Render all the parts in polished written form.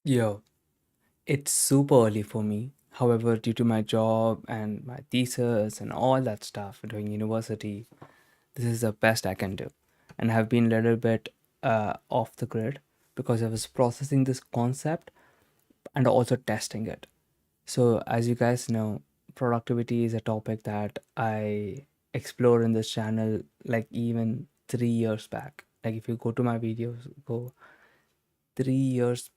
Yo, it's super early for me. However, due to my job and my thesis and all that stuff doing university, this is the best I can do. And I have been a little bit off the grid because I was processing this concept and also testing it. So, as you guys know, productivity is a topic that I explore in this channel like even 3 years back. Like, if you go to my videos, go 3 years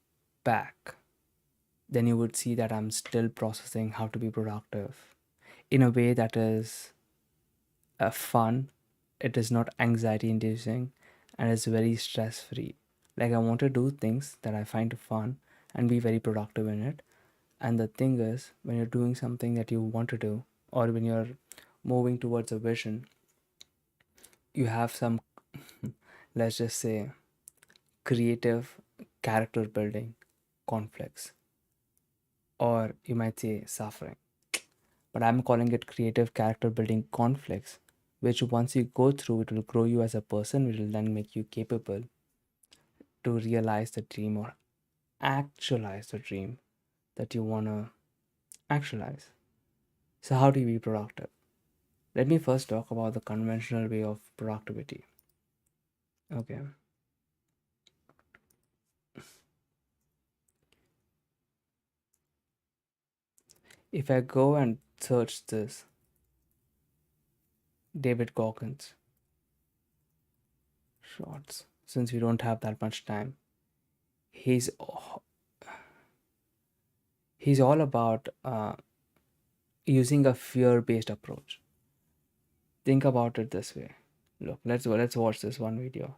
back, then you would see that I'm still processing how to be productive in a way that is fun, it is not anxiety inducing, and it's very stress free. Like, I want to do things that I find fun and be very productive in it. And the thing is, when you're doing something that you want to do, or when you're moving towards a vision, you have some, let's just say, creative character building conflicts, or you might say suffering, but I'm calling it creative character building conflicts, which once you go through, it will grow you as a person, which will then make you capable to realize the dream or actualize the dream that you want to actualize. So, how do you be productive? Let me first talk about the conventional way of productivity. Okay. If I go and search this, David Goggins shorts, since we don't have that much time, he's he's all about using a fear-based approach. Think about it this way. Look, let's watch this one video.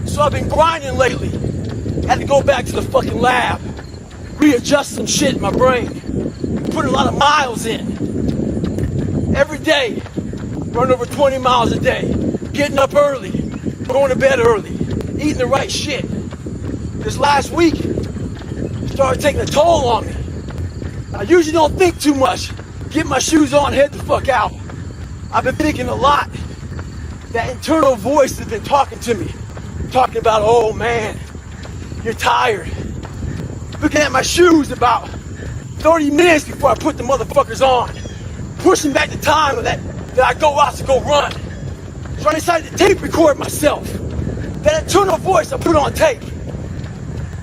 So I've been grinding lately. Had to go back to the fucking lab, readjust some shit in my brain, put a lot of miles in. Every day, run over 20 miles a day, getting up early, going to bed early, eating the right shit. This last week started taking a toll on me. I usually don't think too much. Get my shoes on, head the fuck out. I've been thinking a lot. That internal voice has been talking to me, talking about, oh man, you're tired. Looking at my shoes about 30 minutes before I put the motherfuckers on. Pushing back the time that I go out to go run. So I decided to tape record myself. That internal voice I put on tape.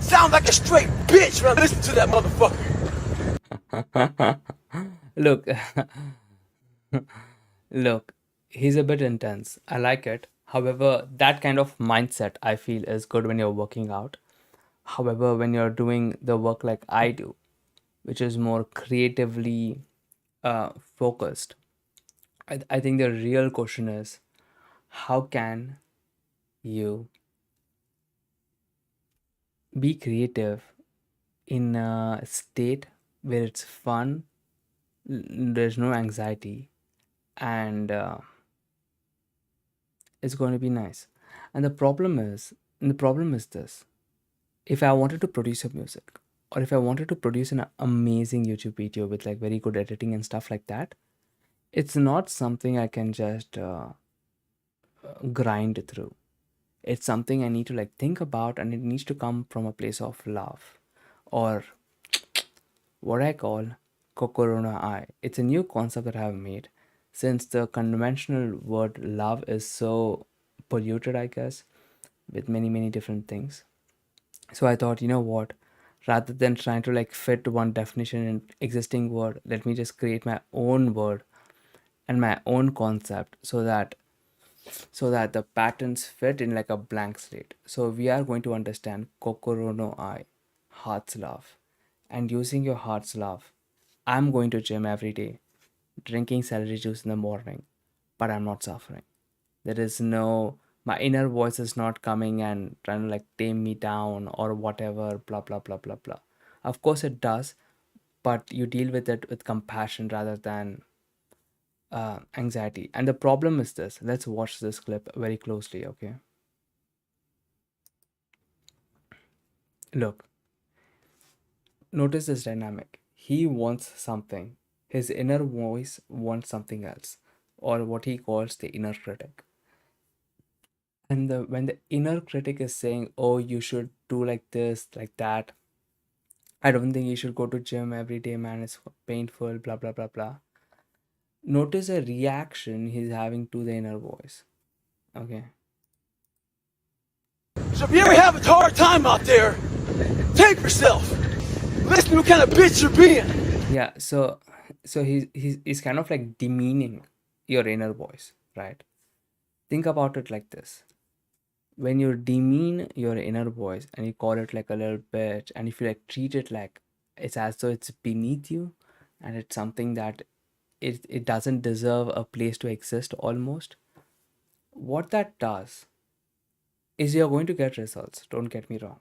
Sounds like a straight bitch when I listen to that motherfucker. Look, look, he's a bit intense. I like it. However, that kind of mindset I feel is good when you're working out. However, when you're doing the work like I do, which is more creatively focused, I think the real question is how can you be creative in a state where it's fun, there's no anxiety, and it's going to be nice. And the problem is this: if I wanted to produce a music, or if I wanted to produce an amazing YouTube video with like very good editing and stuff like that, it's not something I can just grind through. It's something I need to like think about, and it needs to come from a place of love, or what I call Kokoro no I. It's a new concept that I have made since the conventional word love is so polluted, I guess, with many, many different things. So I thought, you know what? Rather than trying to like fit one definition in existing word, let me just create my own word and my own concept so that the patterns fit in like a blank slate. So we are going to understand Kokoro no I, heart's love. And using your heart's love, I'm going to gym every day, drinking celery juice in the morning, but I'm not suffering. There is no, my inner voice is not coming and trying to like tame me down or whatever, blah, blah, blah, blah, blah. Of course it does, but you deal with it with compassion rather than anxiety. And the problem is this: let's watch this clip very closely, okay? Look, notice this dynamic. He wants something, his inner voice wants something else, or what he calls the inner critic. And when the inner critic is saying, oh, you should do like this, like that, I don't think you should go to gym every day, man, it's painful, blah blah blah blah. Notice a reaction he's having to the inner voice. Okay. So if you ever have a hard time out there, tape yourself. Listen to what kind of bitch you're being. Yeah, so he's kind of like demeaning your inner voice, right? Think about it like this. When you demean your inner voice and you call it like a little bitch, and if you like treat it like it's as though it's beneath you and it's something that it doesn't deserve a place to exist almost, what that does is you're going to get results, don't get me wrong.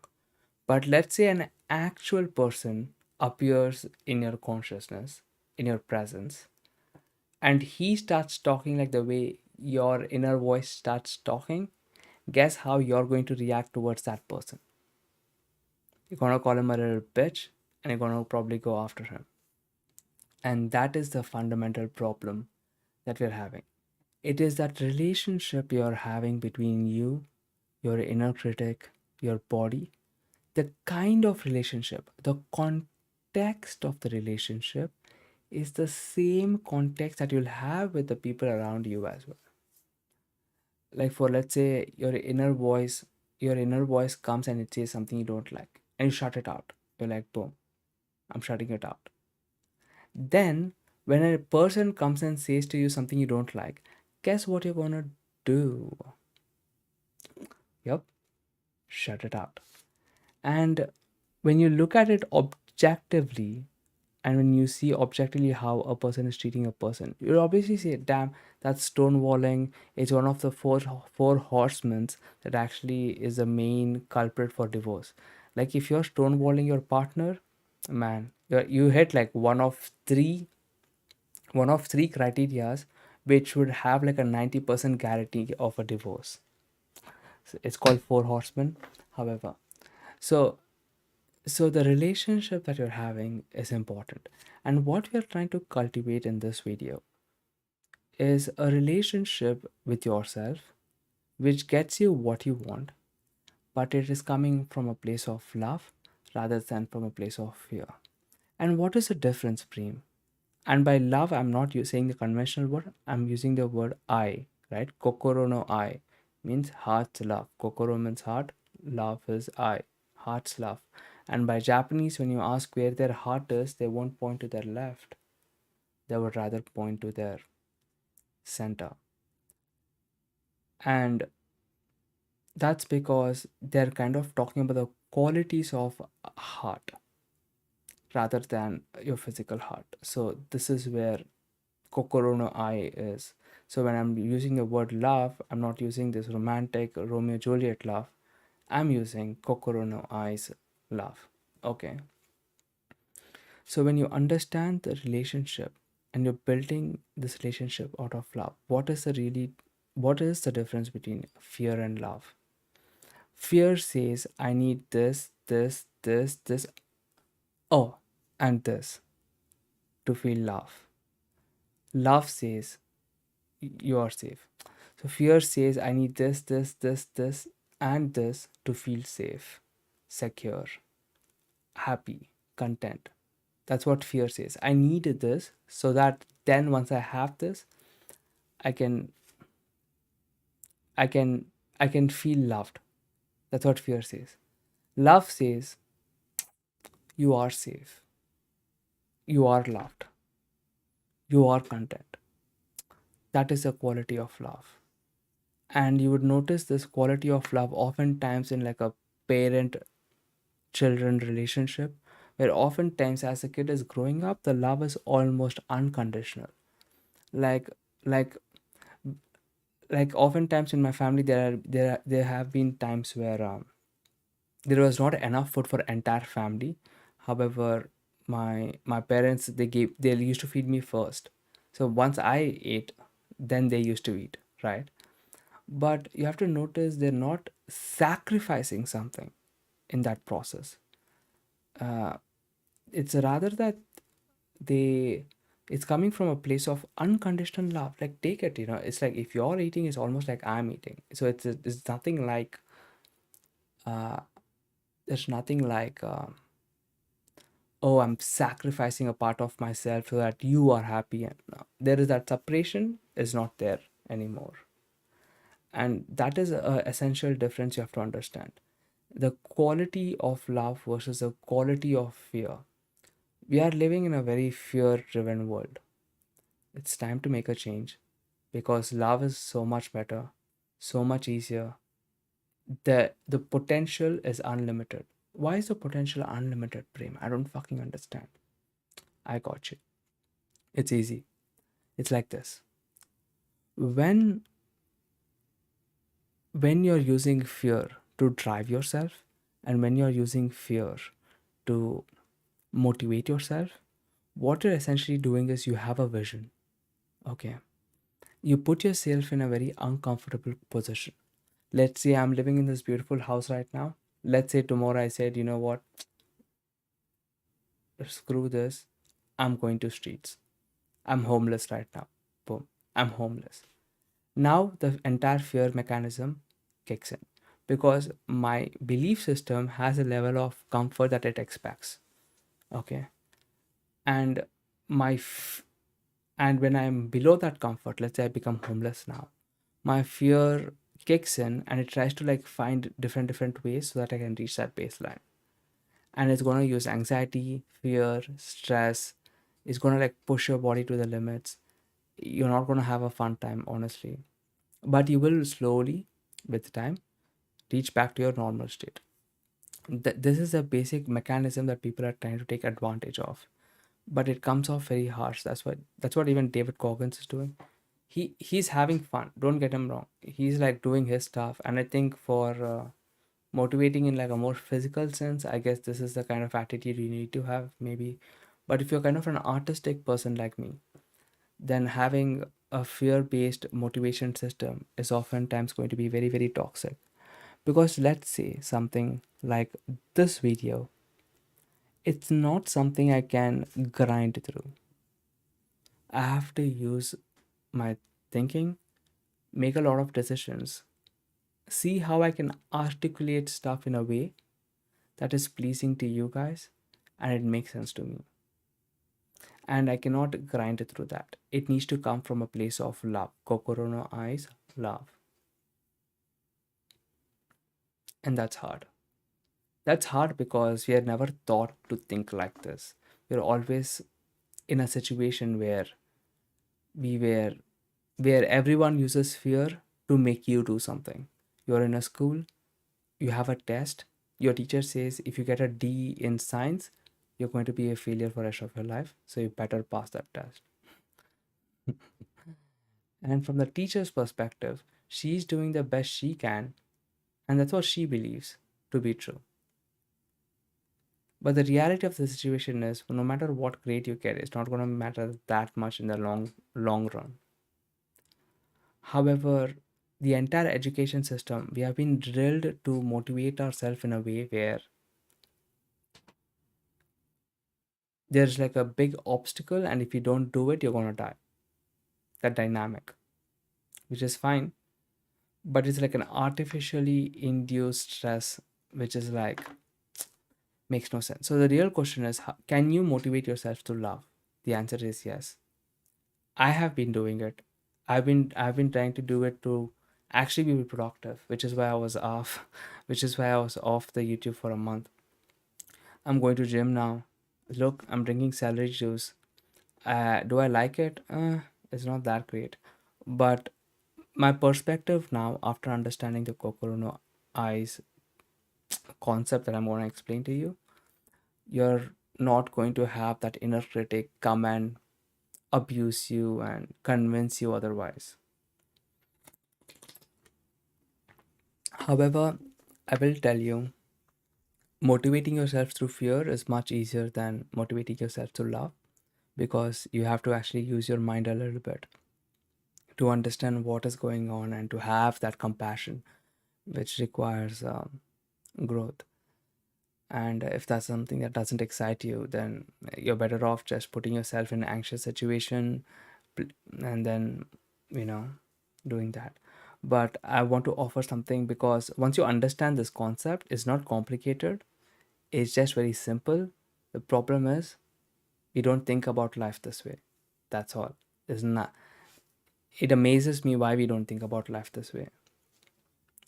But let's say an actual person appears in your consciousness, in your presence, and he starts talking like the way your inner voice starts talking. Guess how you're going to react towards that person? You're gonna call him a little bitch and you're gonna probably go after him. And that is the fundamental problem that we're having. It is that relationship you're having between you, your inner critic, your body, the kind of relationship, the context of the relationship is the same context that you'll have with the people around you as well. Like for let's say your inner voice comes and it says something you don't like and you shut it out. You're like, boom, I'm shutting it out. Then when a person comes and says to you something you don't like, guess what you're gonna do? Yep, shut it out. And when you look at it objectively, and when you see objectively how a person is treating a person, you'll obviously say, damn, that's stonewalling. It's one of the four horsemen that actually is the main culprit for divorce. Like if you're stonewalling your partner, man, you hit like one of three criterias which would have like a 90% guarantee of a divorce. So it's called four horsemen. However, so so the relationship that you're having is important, and what we are trying to cultivate in this video is a relationship with yourself which gets you what you want, but it is coming from a place of love rather than from a place of fear. And what is the difference, Preem? And by love, I'm not saying the conventional word, I'm using the word I, right? Kokoro no I means heart's love. Kokoro means heart, love is I, heart's love. And by Japanese, when you ask where their heart is, they won't point to their left, they would rather point to their center. And that's because they're kind of talking about the qualities of heart rather than your physical heart. So, this is where Kokoro no I is. So when I'm using the word love, I'm not using this romantic Romeo Juliet love. I'm using Kokoro no I's love. Okay. So when you understand the relationship and you're building this relationship out of love, what is the difference between fear and love? Fear says I need this, this, this, this, oh, and this to feel love. Love says you are safe. So fear says, I need this, this, this, this, and this to feel safe, secure, happy, content. That's what fear says. I need this so that then once I have this, I can I can I can feel loved. That's what fear says. Love says you are safe, you are loved, you are content. That is the quality of love. And you would notice this quality of love oftentimes in like a parent children relationship, where oftentimes as a kid is growing up the love is almost unconditional. Like like like oftentimes in my family there have been times where there was not enough food for entire family. However, my parents, they used to feed me first. So once I ate, then they used to eat, right? But you have to notice they're not sacrificing something in that process. uh, it's rather that they It's coming from a place of unconditional love. Like, take it, it's like if you're eating, it's almost like I'm eating. So it's nothing like, uh, there's nothing like, oh, I'm sacrificing a part of myself so that you are happy. And no, there is that separation is not there anymore. And that is a essential difference you have to understand. The quality of love versus the quality of fear. We are living in a very fear driven world. It's time to make a change because love is so much better, so much easier. The potential is unlimited. Why is the potential unlimited, Prem? I don't fucking understand. I got you. It's easy. It's like this. When when you're using fear to drive yourself and when you're using fear to motivate yourself, what you're essentially doing is you have a vision. Okay. You put yourself in a very uncomfortable position. Let's say I'm living in this beautiful house right now. Let's say tomorrow I said, you know what, screw this. I'm going to streets. I'm homeless right now. Boom. I'm homeless. Now the entire fear mechanism kicks in because my belief system has a level of comfort that it expects. Okay. And my and when I'm below that comfort, let's say I become homeless now, my fear kicks in and it tries to like find different ways so that I can reach that baseline. And it's going to use anxiety, fear, stress. It's going to like push your body to the limits. You're not going to have a fun time, honestly, but you will slowly, with time, reach back to your normal state. This is a basic mechanism that people are trying to take advantage of, but it comes off very harsh. That's what even David Goggins is doing. He's having fun, don't get him wrong. He's like doing his stuff, and I think for motivating in like a more physical sense, I guess this is the kind of attitude you need to have, maybe. But if you're kind of an artistic person like me, then having a fear based motivation system is oftentimes going to be very, very toxic. Because let's say something like this video, it's not something I can grind through. I have to use my thinking, make a lot of decisions, see how I can articulate stuff in a way that is pleasing to you guys and it makes sense to me. And I cannot grind it through that. It needs to come from a place of love. Kokoro no eyes, love. And that's hard. That's hard because we are never taught to think like this. We're always in a situation we were where everyone uses fear to make you do something. You're in a school, you have a test, your teacher says if you get a D in science, you're going to be a failure for the rest of your life, so you better pass that test. And from the teacher's perspective, she's doing the best she can, and that's what she believes to be true. But the reality of the situation is no matter what grade you get, it's not going to matter that much in the long run. However, the entire education system, we have been drilled to motivate ourselves in a way where there's like a big obstacle, and if you don't do it, you're going to die. That dynamic, which is fine, but it's like an artificially induced stress, which is like makes no sense. So the real question is, can you motivate yourself to love? The answer is yes. I have been doing it. I've been trying to do it to actually be productive, which is why I was off, which is why I was off the YouTube for a month. I'm going to gym now. Look, I'm drinking celery juice. Do I like it? It's not that great, but my perspective now, after understanding the Kokoro no eyes concept that I'm going to explain to you, you're not going to have that inner critic come and abuse you and convince you otherwise. However, I will tell you, motivating yourself through fear is much easier than motivating yourself to love because you have to actually use your mind a little bit to understand what is going on and to have that compassion, which requires growth. And if that's something that doesn't excite you, then you're better off just putting yourself in an anxious situation, pl- and then, you know, doing that. But I want to offer something, because once you understand this concept, it's not complicated, it's just very simple. The problem is we don't think about life this way. That's all. It's not. It amazes me why we don't think about life this way.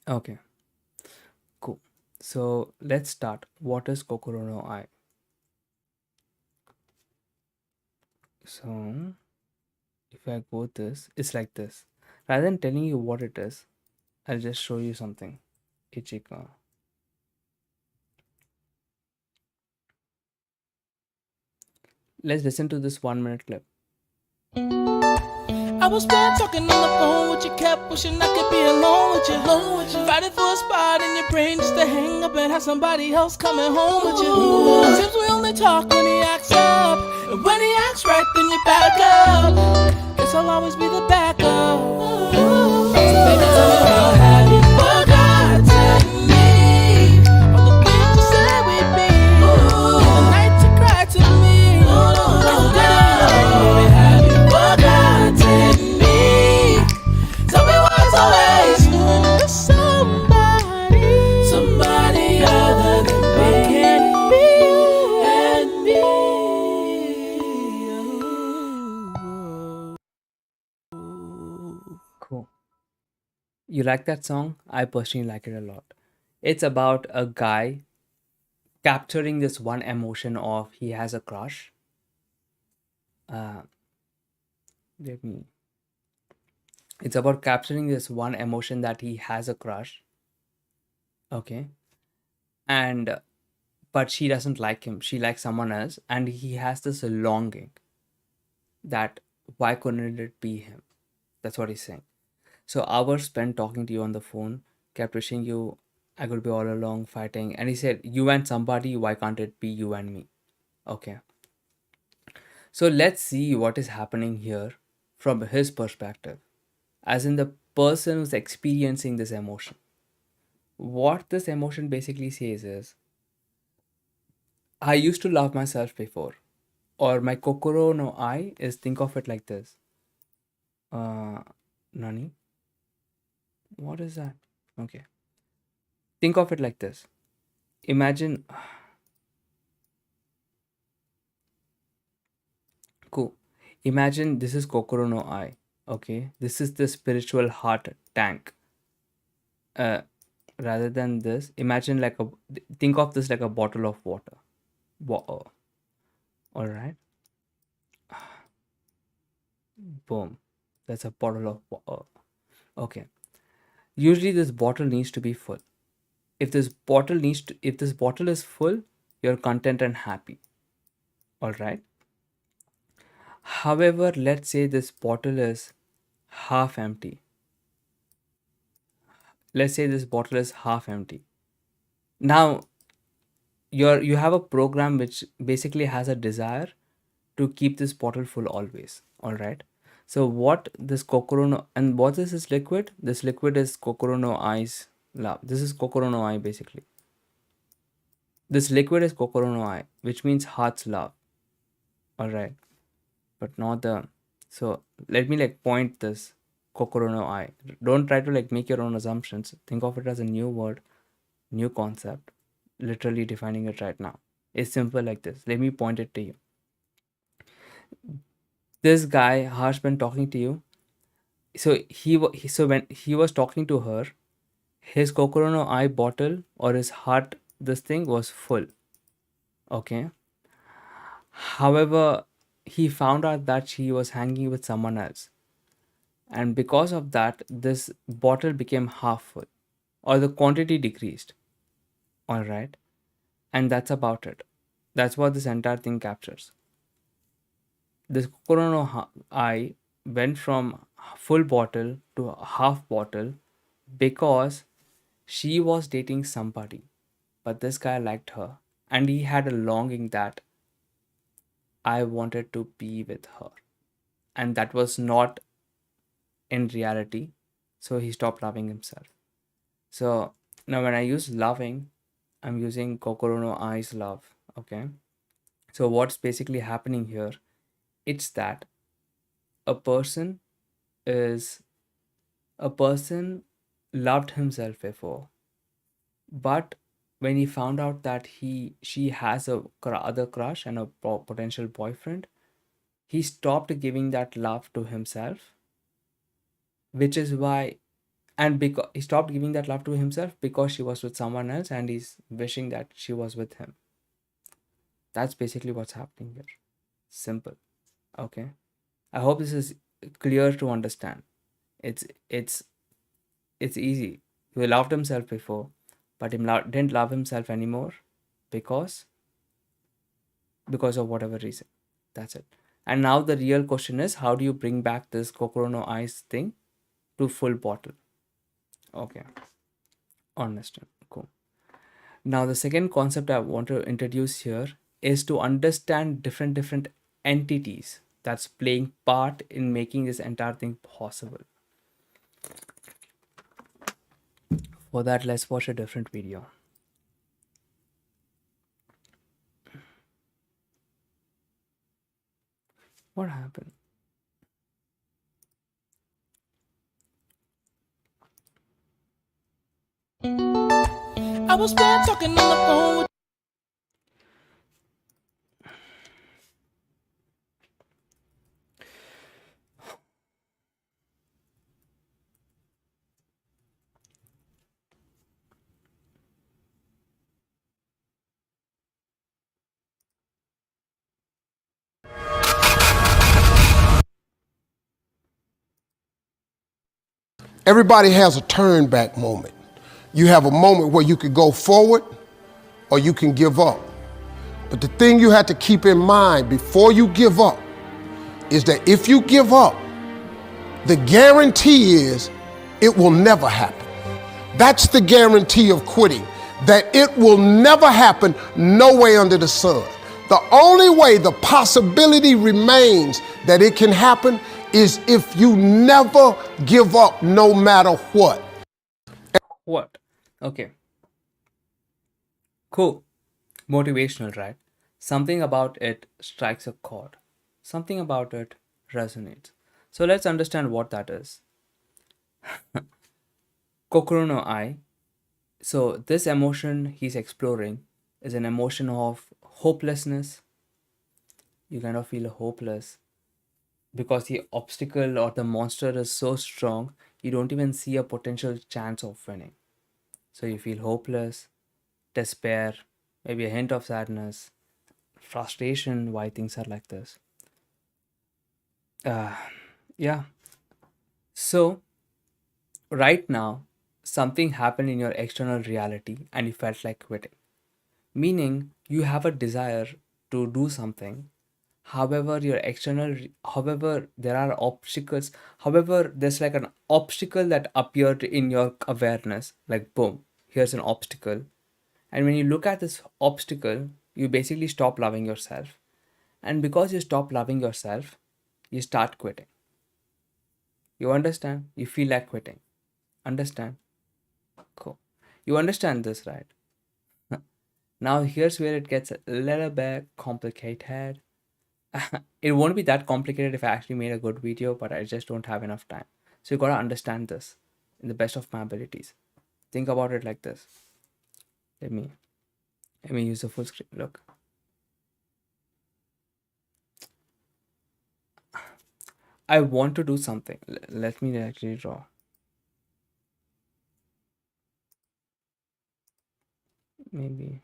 Okay, cool. So let's start. What is Kokoro no I? So if I go this, it's like this. Rather than telling you what it is, I'll just show you something. Ichika. Let's listen to this 1 minute clip. I was been talking on the phone with you, kept wishing I could be alone with you. Fighting for a spot in your brain just to hang up and have somebody else coming home with you. Seems we only talk when he acts up, and when he acts right, then you back up. Guess I'll always be the backup. So baby, tell me how have you forgotten me? All the things you said we'd be, the nights you cried to me. Baby, have you forgotten me? Tell me why it's always somebody other than me. Can it be you and me? Cool. You like that song? I personally like it a lot. It's about a guy capturing this one emotion of he has a crush. Uh, let me. It's about capturing this one emotion that he has a crush. Okay. And but she doesn't like him. She likes someone else, and he has this longing that why couldn't it be him? That's what he's saying. So hours spent talking to you on the phone, kept wishing you I could be all along fighting. And he said, you and somebody, why can't it be you and me? Okay. So let's see what is happening here from his perspective, as in the person who's experiencing this emotion. What this emotion basically says is, I used to love myself before. Or my kokoro no I is, think of it like this. Uh, Nani? What is that? Okay. Think of it like this. Imagine, cool. Imagine this is kokoro no I. Okay. This is the spiritual heart tank. Uh, Rather than this, imagine like a, think of this like a bottle of water. All right. Boom. That's a bottle of water. Okay. Usually this bottle needs to be full. If this bottle is full, you're content and happy. All right. However, let's say this bottle is half empty. Let's say this bottle is half empty. Now you have a program which basically has a desire to keep this bottle full always. All right. So what this kokoro no, and what is this liquid? This liquid is kokoro no i's love. This is kokoro no I basically. This liquid is kokoro no I, which means heart's love. All right. But not the, so let me like point this kokoro no I. Don't try to like make your own assumptions. Think of it as a new word, new concept, literally defining it right now. It's simple like this. Let me point it to you. This guy Harsh been talking to you. So so when he was talking to her, his kokoro no I bottle, or his heart, this thing was full. Okay. However, he found out that she was hanging with someone else, and because of that this bottle became half full, or the quantity decreased. All right. And that's about it. That's what this entire thing captures. This Kokoro no I went from full bottle to half bottle because she was dating somebody, but this guy liked her, and he had a longing that I wanted to be with her, and that was not in reality. So he stopped loving himself. So now when I use loving, I'm using Kokoro no I's love. Okay. So what's basically happening here? It's that a person is a person loved himself before, but when he found out that she has a other crush and a potential boyfriend, he stopped giving that love to himself, which is why, and because he stopped giving that love to himself because she was with someone else and he's wishing that she was with him. That's basically what's happening here. Simple. Okay. I hope this is clear to understand. It's it's easy. He loved himself before, but he didn't love himself anymore because of whatever reason. That's it. And now the real question is, how do you bring back this Kokoro no Ice thing to full bottle? Okay, understand. Cool. Now the second concept I want to introduce here is to understand different entities that's playing part in making this entire thing possible. For that, let's watch a different video. What happened? I was been talking on the phone with Everybody has a turn back moment. You have a moment where you could go forward or you can give up. But the thing you have to keep in mind before you give up is that if you give up, the guarantee is it will never happen. That's the guarantee of quitting, that it will never happen no way under the sun. The only way the possibility remains that it can happen is if you never give up no matter what. What? Okay, cool. Motivational, right? Something about it strikes a chord. Something about it resonates. So let's understand what that is. Kokoro no I. So this emotion he's exploring is an emotion of hopelessness. You kind of feel hopeless because the obstacle or the monster is so strong, you don't even see a potential chance of winning. So you feel hopeless, despair, maybe a hint of sadness, frustration why things are like this. Uh, yeah. So right now, something happened in your external reality and you felt like quitting. Meaning you have a desire to do something. However, however, there are obstacles. However, there's like an obstacle that appeared in your awareness, like boom, here's an obstacle. And when you look at this obstacle, you basically stop loving yourself. And because you stop loving yourself, you start quitting. You understand? You feel like quitting. Understand? Cool. You understand this, right? Now, here's where it gets a little bit complicated. It won't be that complicated if I actually made a good video, but I just don't have enough time. So you gotta understand this in the best of my abilities. Think about it like this. Let me let me use the full screen. Look. I want to do something. Let me actually draw. Maybe.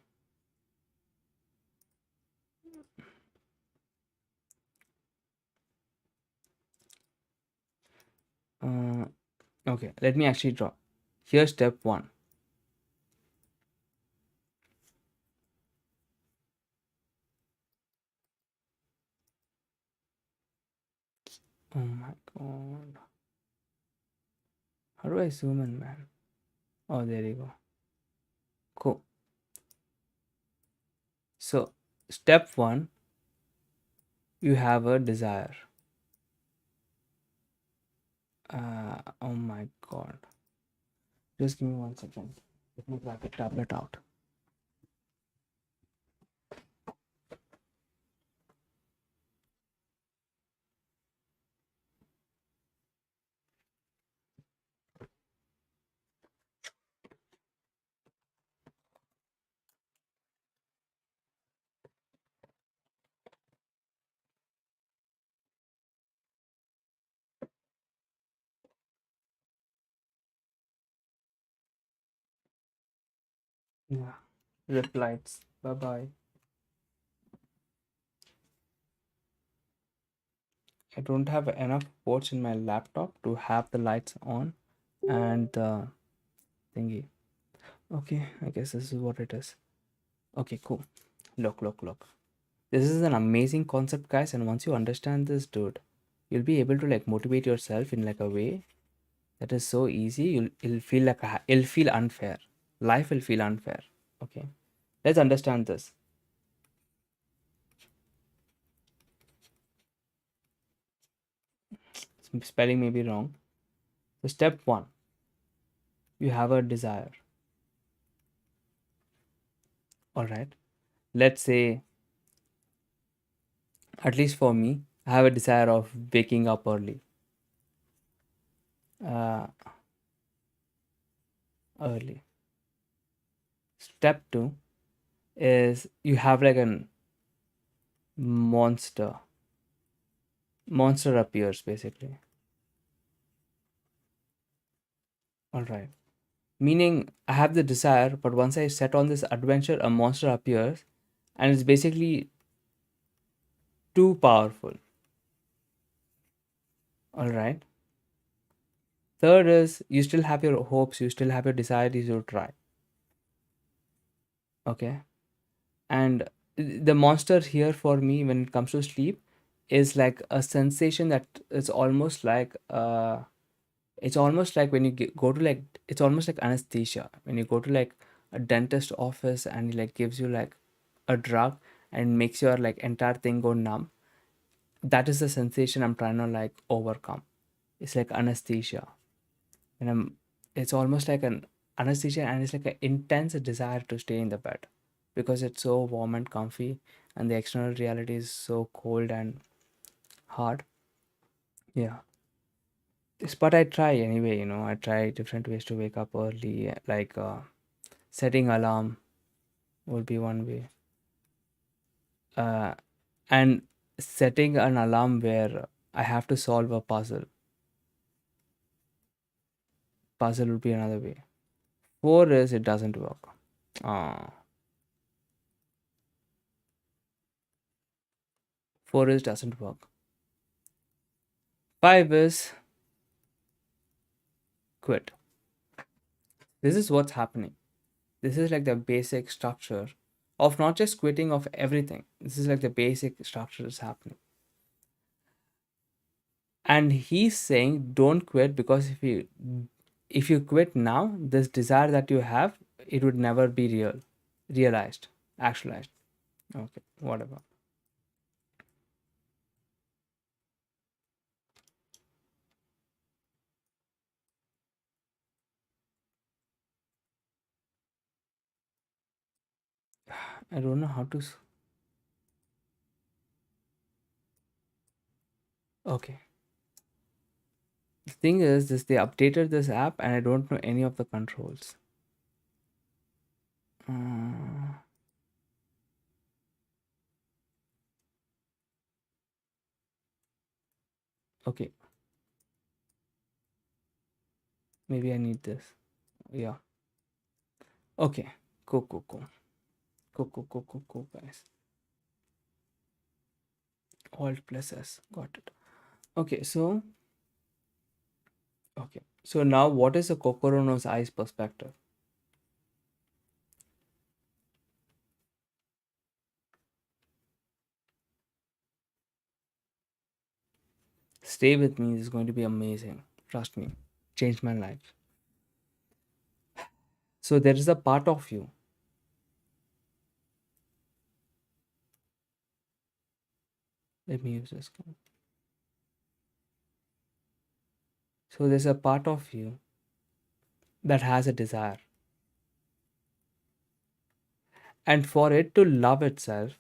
Uh, okay, let me actually draw. Here's step one. Oh my god. How do I zoom in, man? Oh, there you go. Cool. So, step one, you have a desire. Oh my god. Just give me 1 second. Let me grab the tablet out. Yeah. Replies. Bye bye. I don't have enough ports in my laptop to have the lights on and the thingy. Okay, I guess this is what it is. Okay, cool. Look. This is an amazing concept, guys, and once you understand this, dude, you'll be able to like motivate yourself in like a way that is so easy. It'll feel like it'll feel unfair. Life will feel unfair. Okay, let's understand this. Spelling may be wrong. So step one, you have a desire. All right. Let's say, at least for me, I have a desire of waking up early. Uh, early. Step two is you have like a monster. Monster appears basically. All right. Meaning I have the desire, but once I set on this adventure, a monster appears and it's basically too powerful. All right. Third is you still have your hopes, you still have your desire, you should try. Okay. And the monster here for me when it comes to sleep is like a sensation that it's almost like it's almost like when you go to like it's almost like anesthesia when you go to like a dentist office and he like gives you like a drug and makes your like entire thing go numb. That is the sensation I'm trying to like overcome. It's like anesthesia and it's almost like an anesthesia and it's like an intense desire to stay in the bed because it's so warm and comfy and the external reality is so cold and hard. Yeah. But I try anyway, I try different ways to wake up early, like setting alarm would be one way. Uh, and setting an alarm where I have to solve a puzzle. Puzzle would be another way. Four is it doesn't work. Uh, four is doesn't work. Five is quit. This is what's happening. This is like the basic structure of not just quitting of everything. This is like the basic structure is happening. And he's saying don't quit because if you quit now, this desire that you have, it would never be realized, actualized. Okay, whatever. I don't know how to. Okay. The thing is, this they updated this app, and I don't know any of the controls. Uh, okay, maybe I need this. Yeah. Okay. Cool. Cool, guys. Alt plus S. Got it. Okay, so okay. So now, what is the Kokorono's eyes perspective? Stay with me. This is going to be amazing. Trust me. Changed my life. So there is a part of you. Let me use this. So there's a part of you that has a desire. And for it to love itself,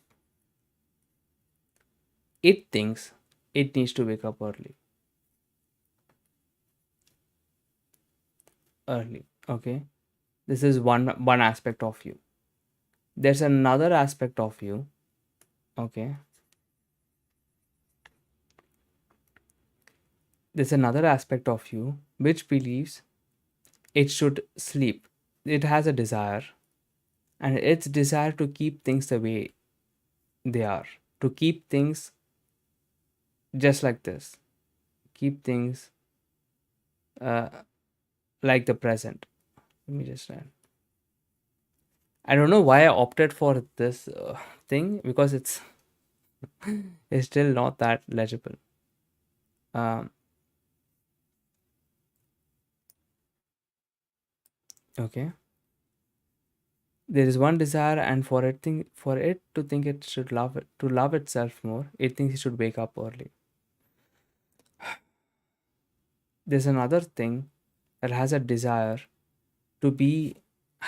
it thinks it needs to wake up early. Early. Okay. This is one aspect of you. There's another aspect of you. Okay. There's another aspect of you which believes it should sleep. It has a desire. and its desire to keep things the way they are, to keep things just like this, keep things uh, like the present. Let me just write. I don't know why I opted for this thing because it's still not that legible. Um, okay. There is one desire, and for it to think it should love it to love itself more, it thinks it should wake up early. There's another thing that has a desire to be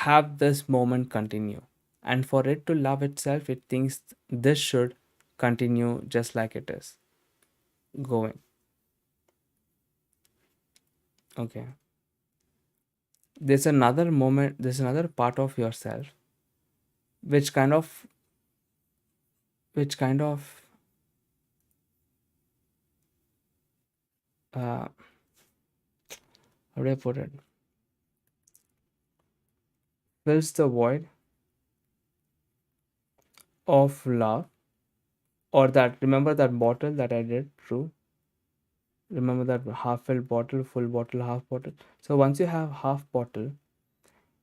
have this moment continue, and for it to love itself, it thinks this should continue just like it is going. Okay. There's another part of yourself which kind of which kind of uh, how do I put it, fills the void of love, or that, remember that bottle that I did true, remember that half filled bottle, full bottle, half bottle. So once you have half bottle,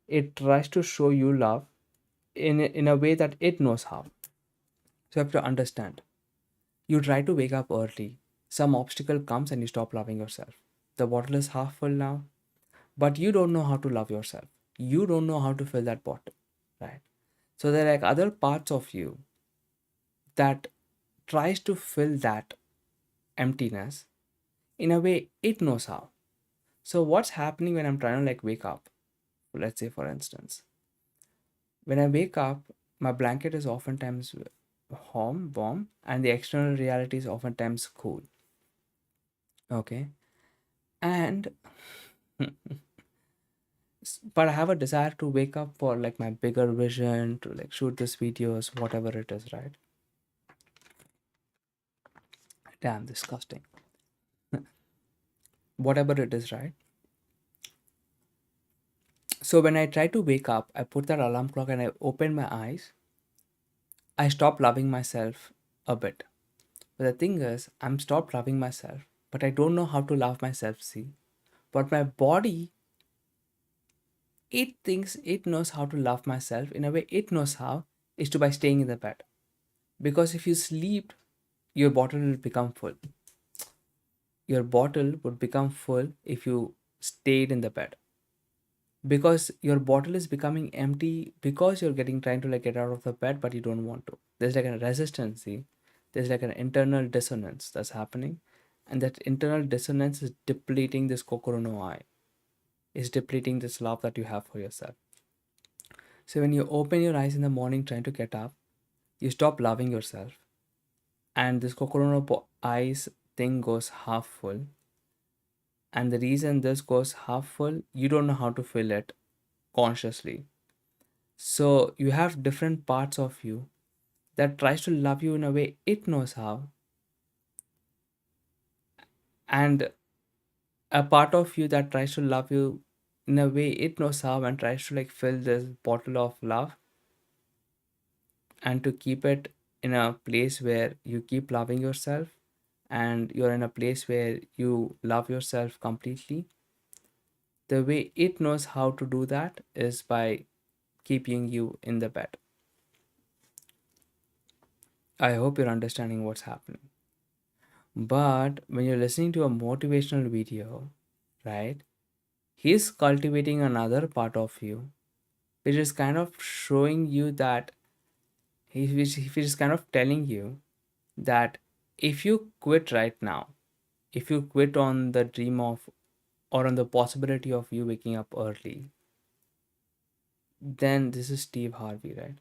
it tries to show you love in a way that it knows how. So you have to understand, you try to wake up early, some obstacle comes and you stop loving yourself. The bottle is half full now, but you don't know how to love yourself, you don't know how to fill that bottle, right? So there are like other parts of you that tries to fill that emptiness in a way it knows how. So what's happening when I'm trying to like wake up? Let's say for instance, when I wake up, my blanket is oftentimes warm, and the external reality is oftentimes cool. Okay, and but I have a desire to wake up for like my bigger vision to like shoot this videos, whatever it is, right? Damn, disgusting. Whatever it is, right? So when I try to wake up, I put that alarm clock and I open my eyes. I stop loving myself a bit. But the thing is, I'm stopped loving myself, but I don't know how to love myself, see? But my body, it thinks it knows how to love myself in a way it knows how is to by staying in the bed. Because if you sleep, your bottle will become full. Your bottle would become full if you stayed in the bed. Because your bottle is becoming empty because you're getting trying to like get out of the bed but you don't want to. There's like a resistance, see? There's like an internal dissonance that's happening, and that internal dissonance is depleting this kokoro no I, is depleting this love that you have for yourself. So when you open your eyes in the morning trying to get up, you stop loving yourself, and this kokoro no eyes thing goes half full. And the reason this goes half full, you don't know how to fill it consciously. So you have different parts of you that tries to love you in a way it knows how, and a part of you that tries to love you in a way it knows how and tries to like fill this bottle of love and to keep it in a place where you keep loving yourself and you're in a place where you love yourself completely. The way it knows how to do that is by keeping you in the bed. I hope you're understanding what's happening. But when you're listening to a motivational video, right, he's cultivating another part of you, which is kind of showing you that which is kind of telling you that if you quit right now, if you quit on the dream of or on the possibility of you waking up early, then this is Steve Harvey, right?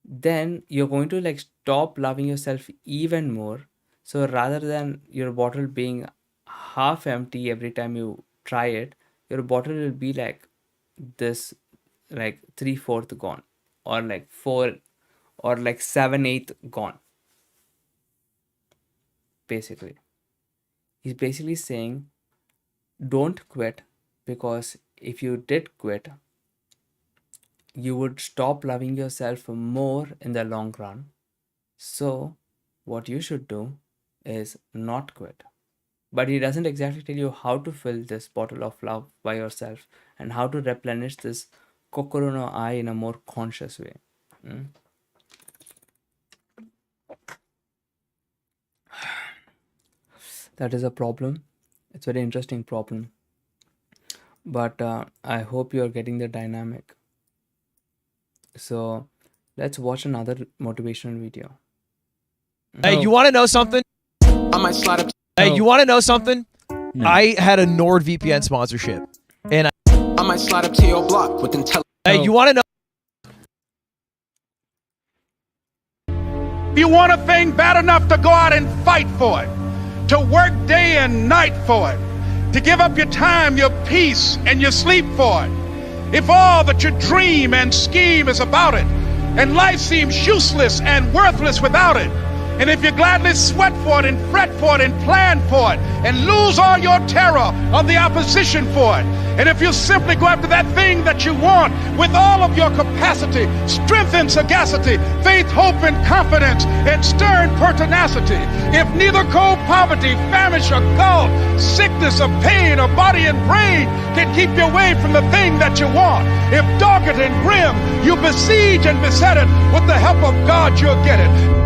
Then you're going to like stop loving yourself even more. So rather than your bottle being half empty every time you try it, your bottle will be like this, like three-fourth gone, or like four, or like 7/8 gone. Basically, he's basically saying don't quit, because if you did quit, you would stop loving yourself more in the long run. So, what you should do is not quit. But he doesn't exactly tell you how to fill this bottle of love by yourself and how to replenish this Kokoro no Ai in a more conscious way. Mm. That is a problem. It's a very interesting problem. But I hope you're getting the dynamic. So let's watch another motivational video. Hey, you want to know something? I might slide up. Hey, you want to know something? I had a NordVPN sponsorship, and I might slide up to your block with intelligence. hey, you want to know? If you want a thing bad enough to go out and fight for it, to work day and night for it, to give up your time, your peace, and your sleep for it, if all that you dream and scheme is about it, and life seems useless and worthless without it, and if you gladly sweat for it and fret for it and plan for it and lose all your terror of the opposition for it, and if you simply go after that thing that you want with all of your capacity, strength and sagacity, faith, hope and confidence, and stern pertinacity, if neither cold poverty, famish or gulf, sickness or pain or body and brain can keep you away from the thing that you want, if dogged and grim you besiege and beset it, with the help of God you'll get it.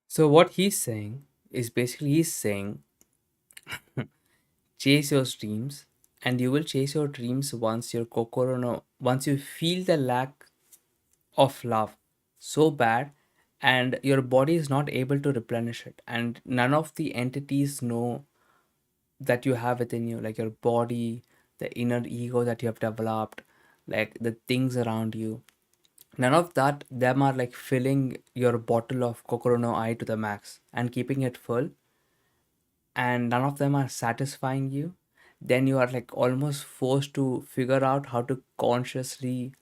So what he's saying is basically he's saying chase your dreams, and you will chase your dreams once your kokoro no, once you feel the lack of love so bad and your body is not able to replenish it, and none of the entities know that you have within you, like your body, the inner ego that you have developed, like the things around you, none of that them are like filling your bottle of kokoro no ai to the max and keeping it full, and none of them are satisfying you, then you are like almost forced to figure out how to consciously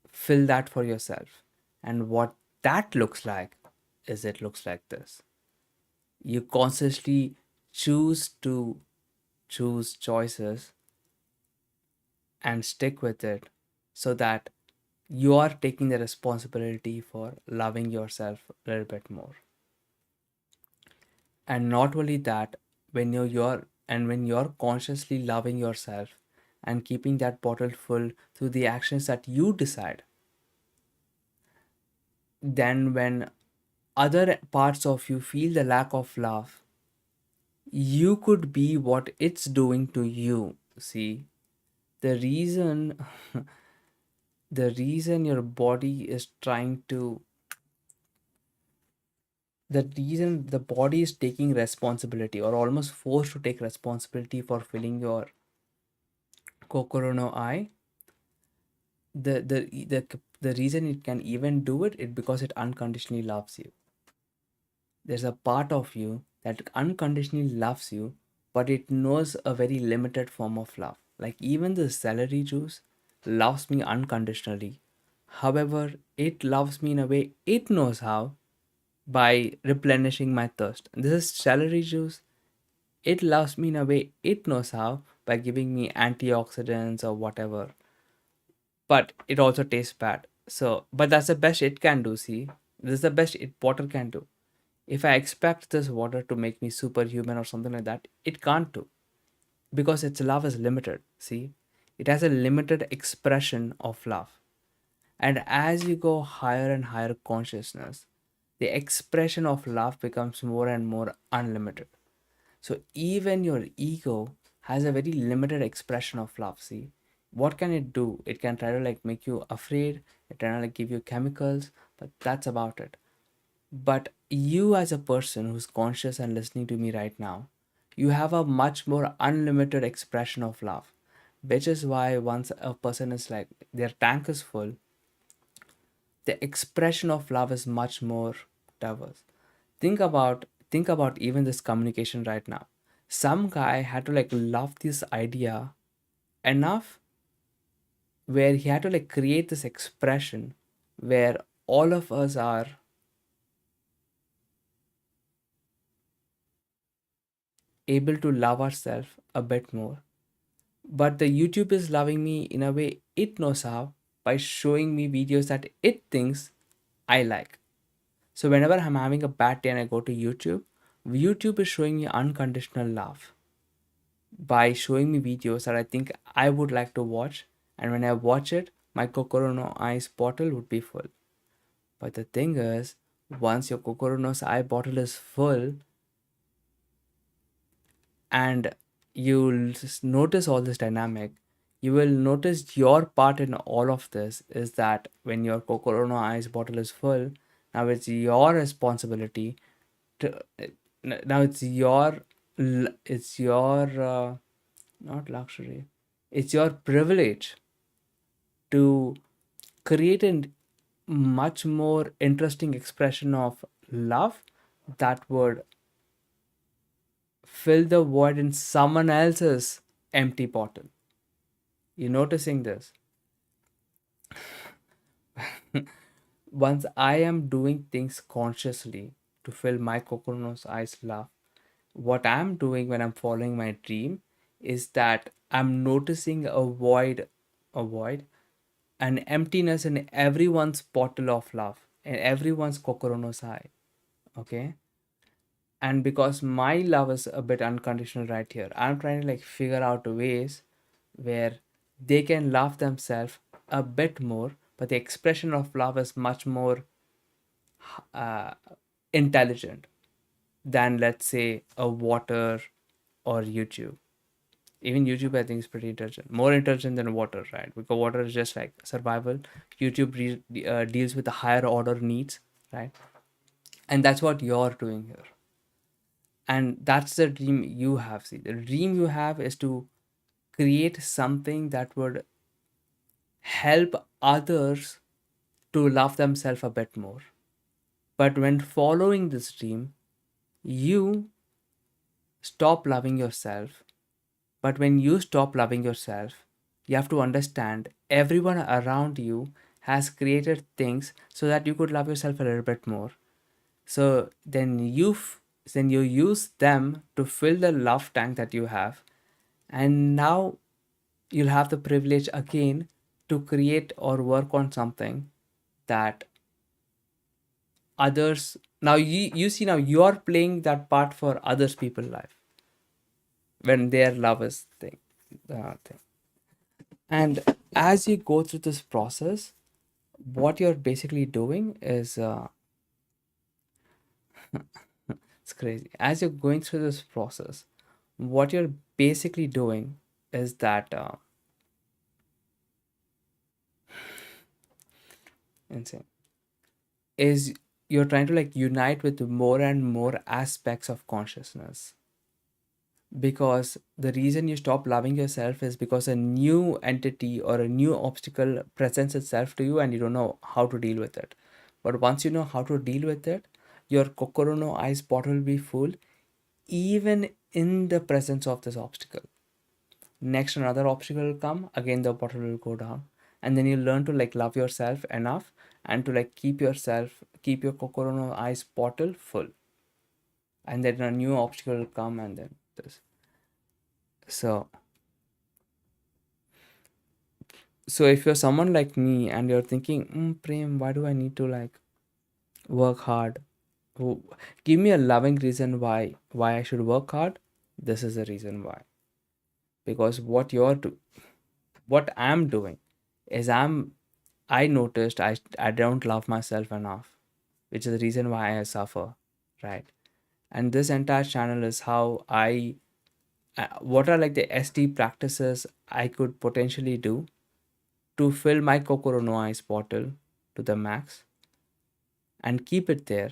fill that for yourself. And what that looks like is it looks like this: you consciously choose choices and stick with it, so that you are taking the responsibility for loving yourself a little bit more. And not only that, when you're consciously loving yourself and keeping that bottle full through the actions that you decide, then when other parts of you feel the lack of love, you could be what it's doing to you. See, the reason the reason your body is trying to the reason the body is taking responsibility or almost forced to take responsibility for filling your kokoro no ai, the reason it can even do it is because it unconditionally loves you. There's a part of you that unconditionally loves you, but it knows a very limited form of love. Like even the celery juice loves me unconditionally. However, it loves me in a way it knows how, by replenishing my thirst. This is celery juice. It loves me in a way it knows how, by giving me antioxidants or whatever. But it also tastes bad. So, but that's the best it can do. See, this is the best water can do. If I expect this water to make me superhuman or something like that, it can't do, because its love is limited. See, it has a limited expression of love. And as you go higher and higher consciousness, the expression of love becomes more and more unlimited. So even your ego has a very limited expression of love. See, what can it do? It can try to like make you afraid, it can like give you chemicals, but that's about it. But you, as a person who's conscious and listening to me right now, you have a much more unlimited expression of love, which is why once a person is like their tank is full, the expression of love is much more diverse. Think about even this communication right now. Some guy had to like love this idea enough where he had to like create this expression where all of us are able to love ourselves a bit more. But the YouTube is loving me in a way it knows how, by showing me videos that it thinks I like. So whenever I'm having a bad day and I go to YouTube, YouTube is showing me unconditional love by showing me videos that I think I would like to watch. And when I watch it, my Kokoro no Ice bottle would be full. But the thing is, once your Kokoro no Ice bottle is full, and you'll notice all this dynamic, you will notice your part in all of this is that when your Kokoro no Ice bottle is full, now it's your responsibility to, now it's your not luxury, it's your privilege to create a much more interesting expression of love that would fill the void in someone else's empty bottle. You noticing this? Once I am doing things consciously to fill my Kokorono's eyes love, what I'm doing when I'm following my dream is that I'm noticing a void, an emptiness in everyone's bottle of love, in everyone's Kokorono's eye. Okay? And because my love is a bit unconditional right here, I'm trying to like figure out ways where they can love themselves a bit more, but the expression of love is much more uh, intelligent than, let's say, a water or YouTube. Even YouTube, I think, is pretty intelligent, more intelligent than water, right? Because water is just like survival. YouTube deals with the higher order needs, right? And that's what you're doing here. And that's the dream you have. See, the dream you have is to create something that would help others to love themselves a bit more. But when following this dream, you stop loving yourself. But when you stop loving yourself, you have to understand everyone around you has created things so that you could love yourself a little bit more. So then you use them to fill the love tank that you have, and now you'll have the privilege again to create or work on something that others, now you see, now you're playing that part for others people life when their love is thing. And as you go through this process, what you're basically doing is it's crazy. As you're going through this process, what you're basically doing is that insane is you're trying to like unite with more and more aspects of consciousness, because the reason you stop loving yourself is because a new entity or a new obstacle presents itself to you and you don't know how to deal with it. But once you know how to deal with it, your Kokoro no Ice bottle will be full even in the presence of this obstacle. Next, another obstacle will come, again the bottle will go down. And then you learn to like love yourself enough and to like keep your Kokoro no Ice bottle full. And then a new obstacle will come, and then this. So so if you're someone like me and you're thinking, Prem, why do I need to like work hard? Who- Give me a loving reason why I should work hard. This is the reason why. Because what I'm doing is I noticed I don't love myself enough, which is the reason why I suffer, right? And this entire channel is how I what are like the SD practices I could potentially do to fill my Kokoro no Ice bottle to the max and keep it there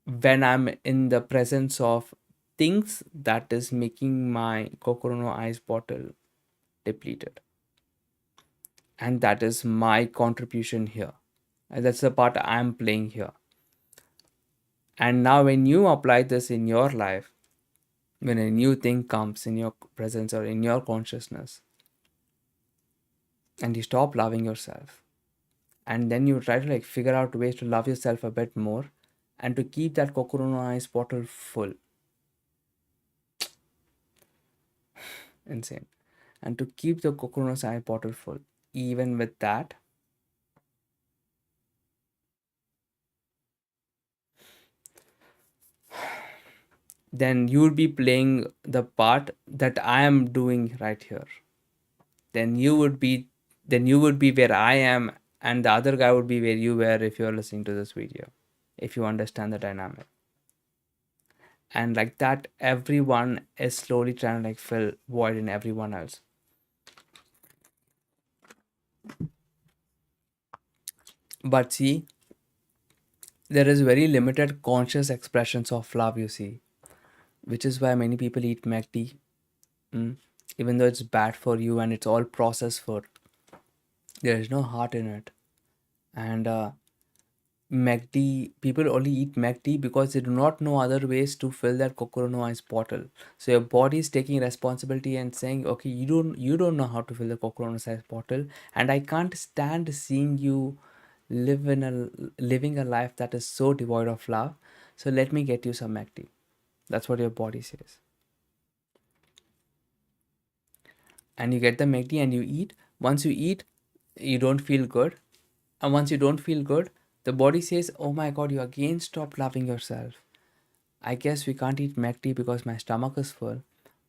when I'm in the presence of things that is making my Kokoro no Ice bottle depleted. And that is my contribution here. And that's the part I'm playing here. And now, when you apply this in your life, when a new thing comes in your presence or in your consciousness, and you stop loving yourself, and then you try to like figure out ways to love yourself a bit more and to keep that Kokoro no Ice bottle full, insane. And to keep the Kokoro Sai bottle full, even with that, then you would be playing the part that I am doing right here. Then you would be where I am, and the other guy would be where you were if you're listening to this video, if you understand the dynamic. And like that, everyone is slowly trying to like fill void in everyone else. But see, there is very limited conscious expressions of love, you see, which is why many people eat McD, even though it's bad for you and it's all processed food. There is no heart in it. And McD, people only eat McD because they do not know other ways to fill that Kokoro no Ice bottle. So your body is taking responsibility and saying, okay, you don't know how to fill the Kokoro no Ice bottle, and I can't stand seeing you living a life that is so devoid of love. So let me get you some McD. That's what your body says. And you get the McD and you eat. Once you eat, you don't feel good. And once you don't feel good, the body says, oh my god, you again stopped loving yourself. I guess we can't eat McD because my stomach is full.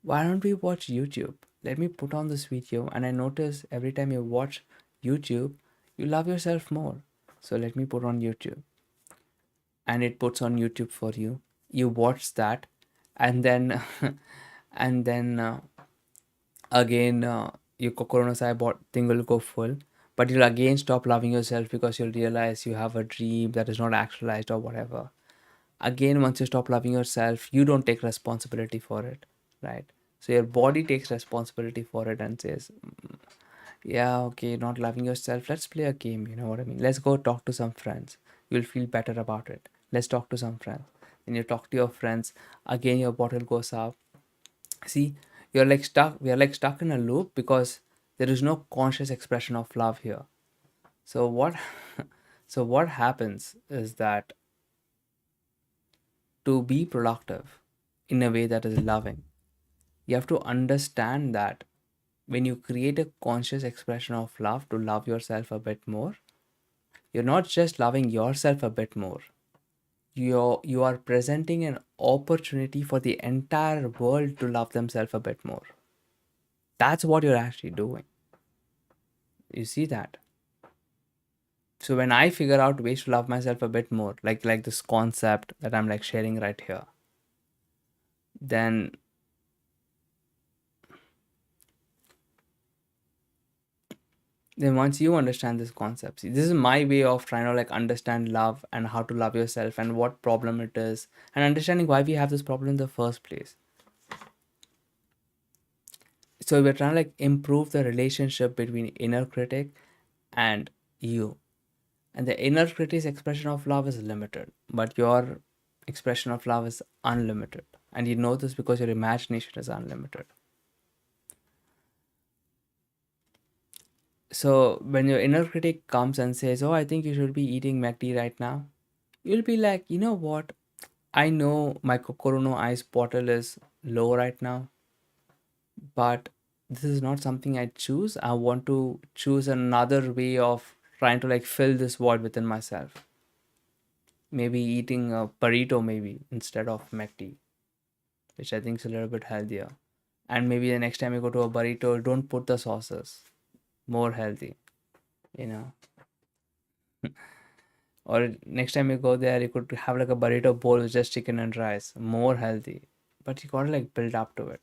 Why don't we watch YouTube? Let me put on this video, and I notice every time you watch YouTube, you love yourself more. So let me put on YouTube. And it puts on YouTube for you. You watch that, and then and then again your Kokoro no Sai thing will go full, but you'll again stop loving yourself because you'll realize you have a dream that is not actualized or whatever. Again, once you stop loving yourself, you don't take responsibility for it, right? So your body takes responsibility for it and says, yeah, okay, not loving yourself, let's play a game, you know what I mean? Let's go talk to some friends. You'll feel better about it. Let's talk to some friends. Then you talk to your friends, again your bottle goes up. See, you're like stuck, we are like stuck in a loop because there is no conscious expression of love here. So what so what happens is that to be productive in a way that is loving, you have to understand that when you create a conscious expression of love to love yourself a bit more, you're not just loving yourself a bit more. You are presenting an opportunity for the entire world to love themselves a bit more. That's what you're actually doing. You see that? So when I figure out ways to love myself a bit more, like this concept that I'm like sharing right here, then once you understand this concept, see, this is my way of trying to like understand love and how to love yourself and what problem it is, and understanding why we have this problem in the first place. So we're trying to like improve the relationship between inner critic and you. And the inner critic's expression of love is limited, but your expression of love is unlimited. And you know this because your imagination is unlimited. So when your inner critic comes and says, oh, I think you should be eating McD right now, you'll be like, you know what? I know my Kokoro no Ice bottle is low right now, but this is not something I choose. I want to choose another way of trying to like fill this void within myself. Maybe eating a burrito maybe instead of McD, which I think is a little bit healthier. And maybe the next time you go to a burrito, don't put the sauces. More healthy, you know. Or next time you go there, you could have like a burrito bowl with just chicken and rice. More healthy. But you gotta like build up to it.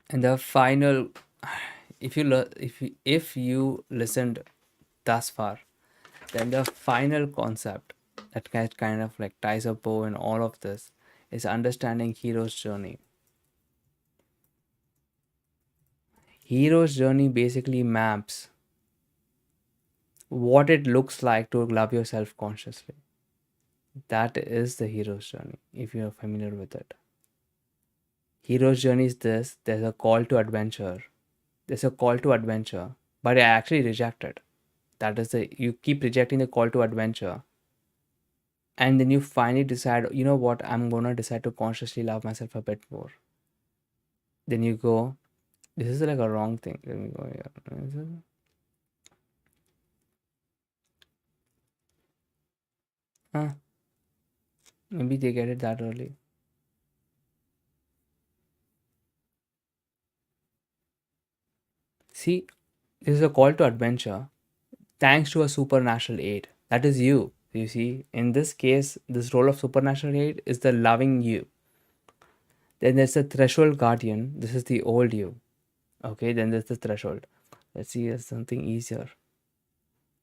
And the final, if you listened thus far, then the final concept that kind of like ties a bow in all of this is understanding hero's journey. Hero's journey basically maps what it looks like to love yourself consciously. That is the hero's journey, if you're familiar with it. Hero's journey is this: there's a call to adventure. There's a call to adventure, but I actually reject it. That is you keep rejecting the call to adventure, and then you finally decide, you know what, I'm gonna decide to consciously love myself a bit more. Then you go. This is like a wrong thing. Let me go here. Is it? Huh? Maybe they get it that early. See, this is a call to adventure thanks to a supernatural aid. That is you. You see, in this case, this role of supernatural aid is the loving you. Then there's the threshold guardian. This is the old you. Okay, then there's the threshold. Let's see, there's something easier.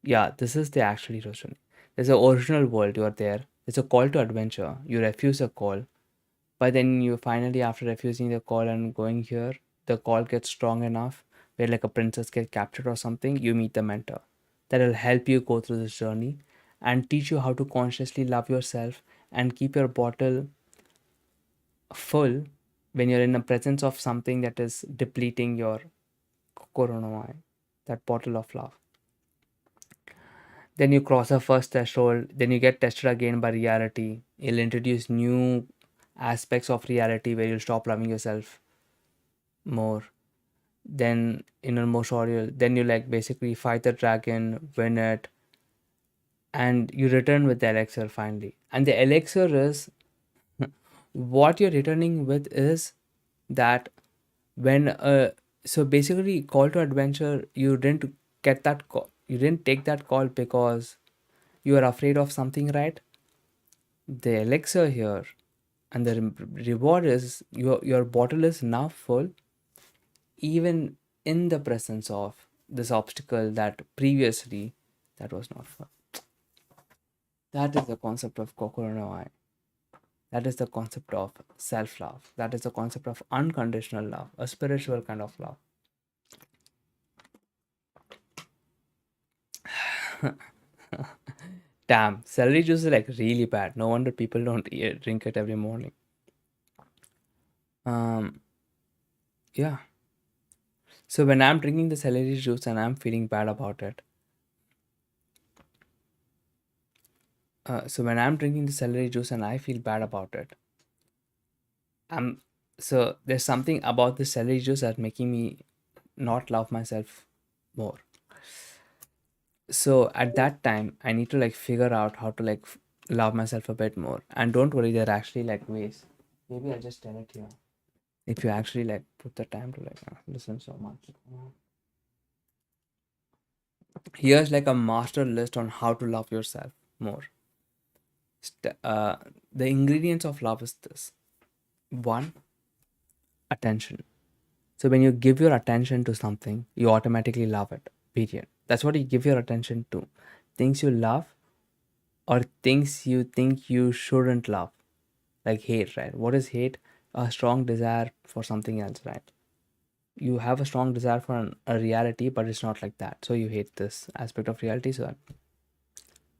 Yeah, this is the actually version. There's an original world, you are there. It's a call to adventure. You refuse a call. But then you finally, after refusing the call and going here, the call gets strong enough where like a princess gets captured or something, you meet the mentor. That will help you go through this journey and teach you how to consciously love yourself and keep your bottle full when you're in the presence of something that is depleting your Kokoro, that bottle of love. Then you cross a first threshold, then you get tested again by reality. It'll introduce new aspects of reality where you'll stop loving yourself more. Then in a more tutorial, then you like basically fight the dragon, win it, and you return with the elixir finally. And the elixir is what you're returning with is that when so basically call to adventure, you didn't get that call, you didn't take that call because you are afraid of something, right? The elixir here and the reward is your bottle is now full even in the presence of this obstacle that previously that was not full. That is the concept of Kokoro no Ai. That is the concept of self-love. That is the concept of unconditional love, a spiritual kind of love. Damn, celery juice is like really bad. No wonder people don't drink it every morning. Um, yeah. So when I'm drinking the celery juice and I'm feeling bad about it, so when I'm drinking the celery juice and I feel bad about it, I'm so there's something about the celery juice that's making me not love myself more. So at that time, I need to like figure out how to like love myself a bit more. And don't worry, there are actually like ways. Maybe I'll just tell it here. If you actually like put the time to like listen so much. Here's like a master list on how to love yourself more. St- uh, the ingredients of love is this: one, attention. So when you give your attention to something, you automatically love it. Period. That's what you give your attention to. Things you love or things you think you shouldn't love. Like hate, right? What is hate? A strong desire for something else, right? You have a strong desire for a reality, but it's not like that. So you hate this aspect of reality. So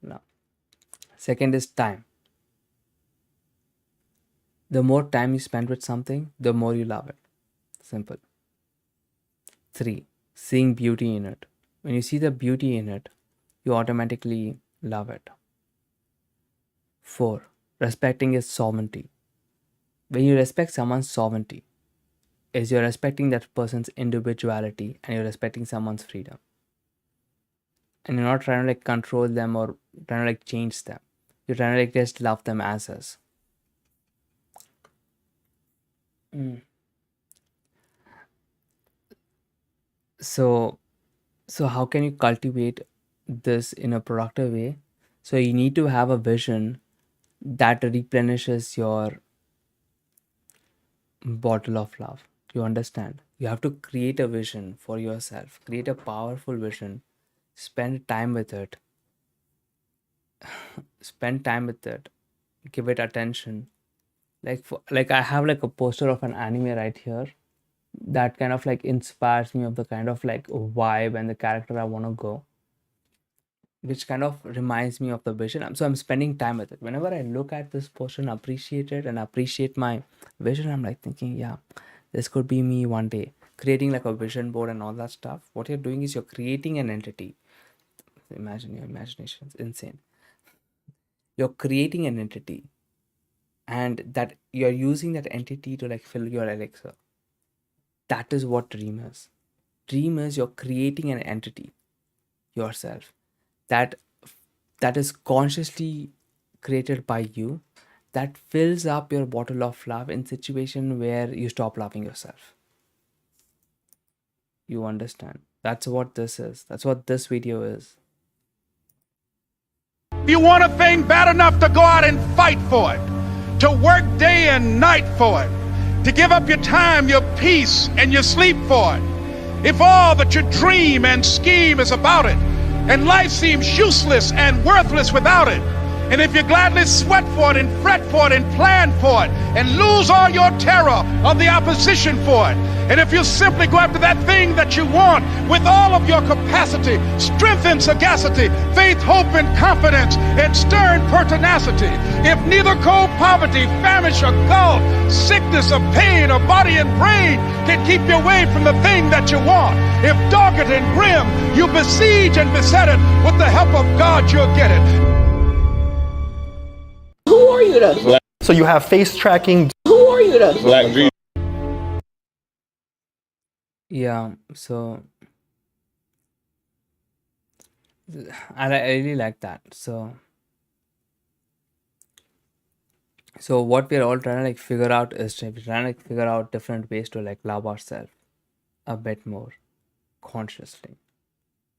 no. Second is time. The more time you spend with something, the more you love it. Simple. Three, seeing beauty in it. When you see the beauty in it, you automatically love it. Four, respecting its sovereignty. When you respect someone's sovereignty, is you're respecting that person's individuality and you're respecting someone's freedom. And you're not trying to like control them or trying to like change them. You're trying to like just love them as is. So so how can you cultivate this in a productive way? So you need to have a vision that replenishes your bottle of love. You understand? You have to create a vision for yourself, create a powerful vision, spend time with it, spend time with it, give it attention. Like I have like a poster of an anime right here that kind of like inspires me of the kind of like vibe and the character I want to go, which kind of reminds me of the vision. So I'm spending time with it. Whenever I look at this poster and appreciate it and appreciate my vision, I'm like thinking, yeah, this could be me one day. Creating like a vision board and all that stuff. What you're doing is you're creating an entity. Imagine your imagination. It's insane. You're creating an entity and that you're using that entity to like fill your elixir. That is what dream is. Dream is you're creating an entity yourself that is consciously created by you, that fills up your bottle of love in situation where you stop loving yourself. You understand? That's what this is. That's what this video is. If you want a thing bad enough to go out and fight for it, to work day and night for it, to give up your time, your peace, and your sleep for it, if all that you dream and scheme is about it, and life seems useless and worthless without it, and if you gladly sweat for it and fret for it and plan for it and lose all your terror of the opposition for it, and if you simply go after that thing that you want with all of your capacity, strength and sagacity, faith, hope and confidence, and stern pertinacity, if neither cold poverty, famish or gulf, sickness or pain or body and brain can keep you away from the thing that you want, if dogged and grim you besiege and beset it, with the help of God you'll get it. Who are you to? So you have face tracking. Who are you to? Black Yeah, so I really like that. So what we're all trying to like figure out is we're trying to like figure out different ways to like love ourselves a bit more consciously.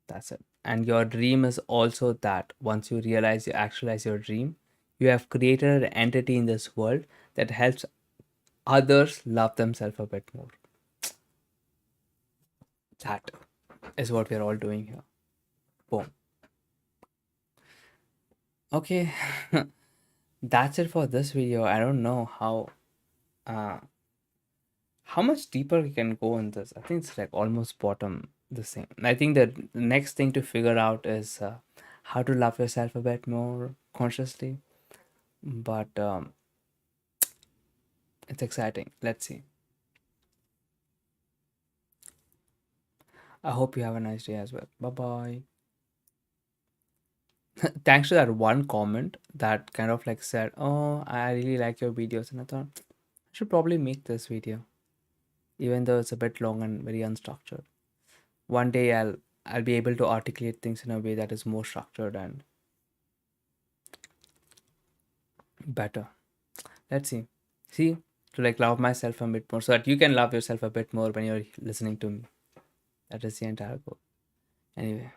That's it. And your dream is also that once you realize, you actualize your dream, you have created an entity in this world that helps others love themselves a bit more. That is what we're all doing here. Boom. Okay. That's it for this video. I don't know how much deeper we can go in this. I think it's like almost bottom the same. I think the next thing to figure out is how to love yourself a bit more consciously. But it's exciting. Let's see. I hope you have a nice day as well. Bye bye. Thanks to that one comment that kind of like said, "Oh, I really like your videos," and I thought I should probably make this video, even though it's a bit long and very unstructured. One day I'll be able to articulate things in a way that is more structured and better. Let's see. See, to like love myself a bit more so that you can love yourself a bit more when you're listening to me. That is the entire goal. Anyway.